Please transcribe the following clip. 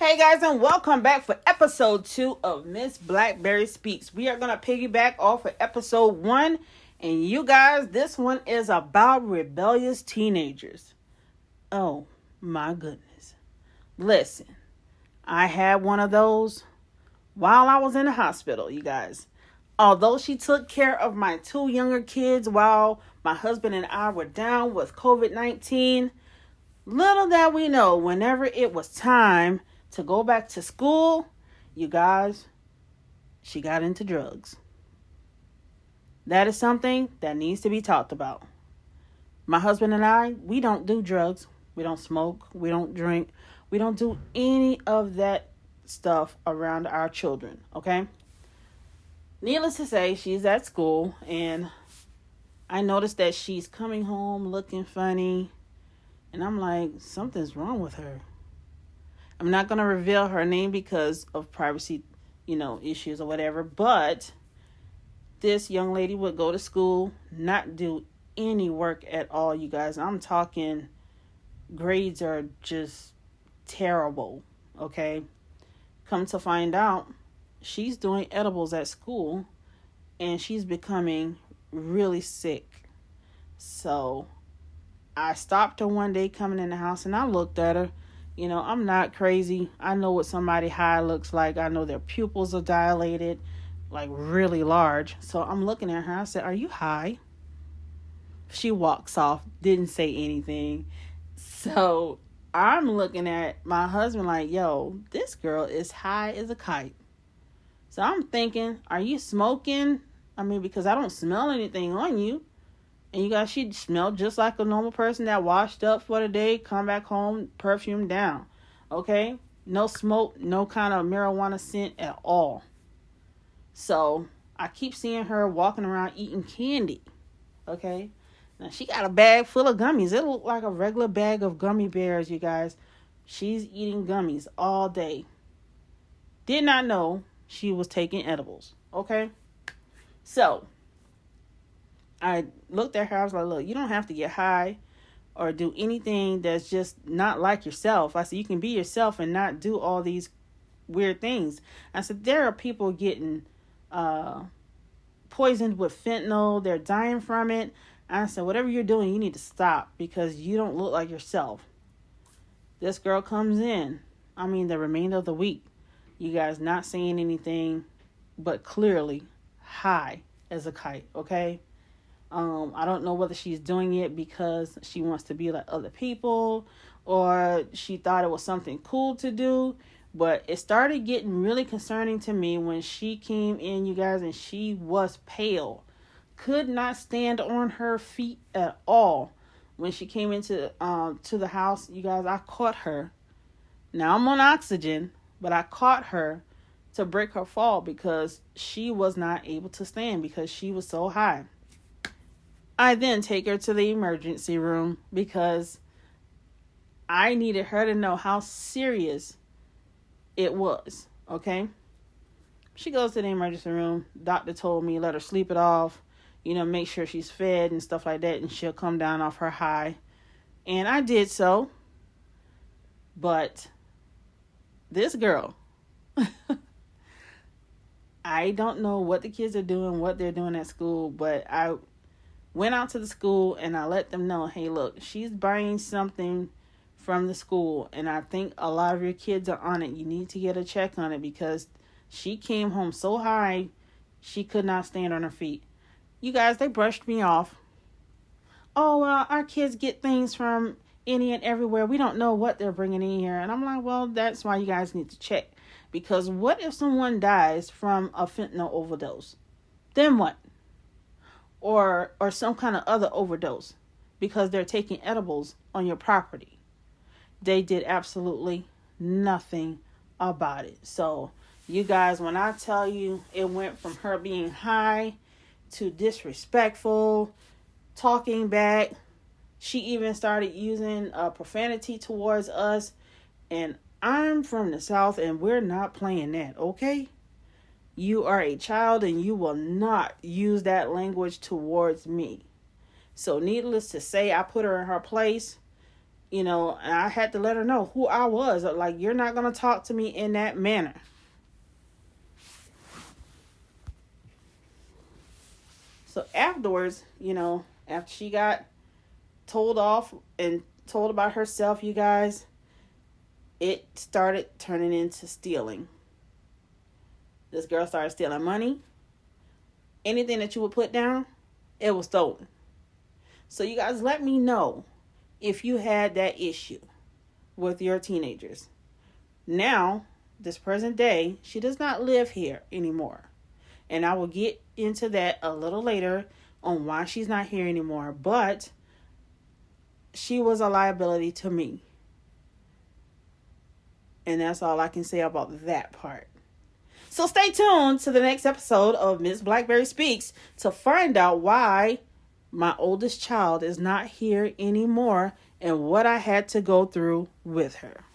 Hey guys, and welcome back for episode 2 of Miss Blackberry Speaks. We are going to piggyback off of episode 1. And you guys, this one is about rebellious teenagers. Oh my goodness. Listen, I had one of those while I was in the hospital, you guys. Although she took care of my 2 younger kids while my husband and I were down with COVID-19, little that we know, whenever it was time to go back to school, you guys, she got into drugs. That is something that needs to be talked about. My husband and I, we don't do drugs. We don't smoke. We don't drink. We don't do any of that stuff around our children, okay? Needless to say, she's at school, and I noticed that she's coming home looking funny, and I'm like, something's wrong with her. I'm not going to reveal her name because of privacy, issues or whatever. But this young lady would go to school, not do any work at all, you guys. I'm talking grades are just terrible, okay? Come to find out, she's doing edibles at school, and she's becoming really sick. So I stopped her one day coming in the house, and I looked at her. I'm not crazy. I know what somebody high looks like. I know their pupils are dilated, like really large. So I'm looking at her. I said, "Are you high?" She walks off, didn't say anything. So I'm looking at my husband like, yo, this girl is high as a kite. So I'm thinking, are you smoking? Because I don't smell anything on you. And you guys, she smelled just like a normal person that washed up for the day, come back home, perfume down. Okay? No smoke, no kind of marijuana scent at all. So I keep seeing her walking around eating candy. Okay? Now she got a bag full of gummies. It looked like a regular bag of gummy bears, you guys. She's eating gummies all day. Did not know she was taking edibles. Okay? So I looked at her. I was like, look, you don't have to get high or do anything that's just not like yourself. I said, you can be yourself and not do all these weird things. I said, there are people getting poisoned with fentanyl. They're dying from it. I said, whatever you're doing, you need to stop because you don't look like yourself. This girl comes in, the remainder of the week, you guys not saying anything, but clearly high as a kite, okay? I don't know whether she's doing it because she wants to be like other people or she thought it was something cool to do. But it started getting really concerning to me when she came in, you guys, and she was pale. Could not stand on her feet at all. When she came into to the house, you guys, I caught her. Now I'm on oxygen, but I caught her to break her fall because she was not able to stand because she was so high. I then take her to the emergency room because I needed her to know how serious it was, okay? She goes to the emergency room. Doctor told me let her sleep it off, make sure she's fed and stuff like that, and she'll come down off her high. And I did so. But this girl, I don't know what the kids are doing, what they're doing at school, but I went out to the school and I let them know, hey, look, she's buying something from the school and I think a lot of your kids are on it. You need to get a check on it because she came home so high, she could not stand on her feet. You guys, they brushed me off. Oh, our kids get things from any and everywhere. We don't know what they're bringing in here. And I'm like, well, that's why you guys need to check. Because what if someone dies from a fentanyl overdose? Then what? Or some kind of other overdose because they're taking edibles on your property. They did absolutely nothing about it. So, you guys, when I tell you it went from her being high to disrespectful, talking back, she even started using profanity towards us. And I'm from the South and we're not playing that, okay? You are a child and you will not use that language towards me. So needless to say, I put her in her place. And I had to let her know who I was. Like, you're not going to talk to me in that manner. So afterwards, after she got told off and told about herself, you guys, it started turning into stealing. This girl started stealing money. Anything that you would put down, it was stolen. So you guys, let me know if you had that issue with your teenagers. Now, this present day, she does not live here anymore. And I will get into that a little later on why she's not here anymore. But she was a liability to me. And that's all I can say about that part. So stay tuned to the next episode of Miss Blackberry Speaks to find out why my oldest child is not here anymore and what I had to go through with her.